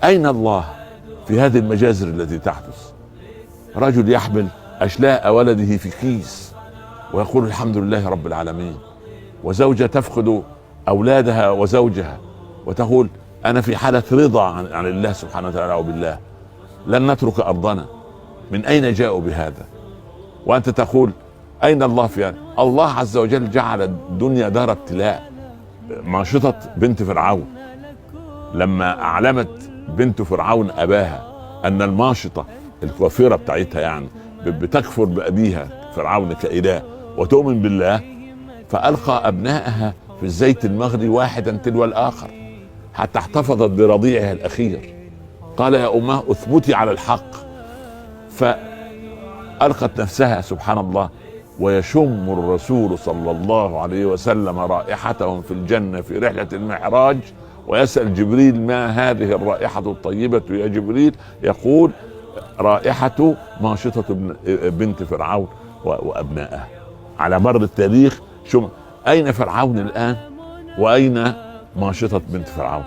أين الله في هذه المجازر التي تحدث؟ رجل يحمل أشلاء ولده في كيس ويقول الحمد لله رب العالمين، وزوجة تفقد أولادها وزوجها وتقول أنا في حالة رضا عن الله سبحانه وتعالى وبالله، لن نترك أرضنا. من أين جاءوا بهذا؟ وأنت تقول أين الله في هذا؟ الله عز وجل جعل الدنيا دار ابتلاء. ماشطة بنت فرعون لما أعلمت بنت فرعون أباها أن الماشطة الكوافرة بتاعتها يعني بتكفر بأبيها فرعون كإله وتؤمن بالله، فألقى أبنائها في الزيت المغلي واحدا تلو الآخر حتى احتفظت برضيعها الأخير. قال يا أماه أثبتي على الحق، فألقت نفسها سبحان الله. ويشم الرسول صلى الله عليه وسلم رائحتهم في الجنة في رحلة المعراج، ويسأل جبريل ما هذه الرائحة الطيبة يا جبريل؟ يقول رائحة ماشطة بنت فرعون وأبنائها. على مر التاريخ شوف أين فرعون الآن وأين ماشطة بنت فرعون.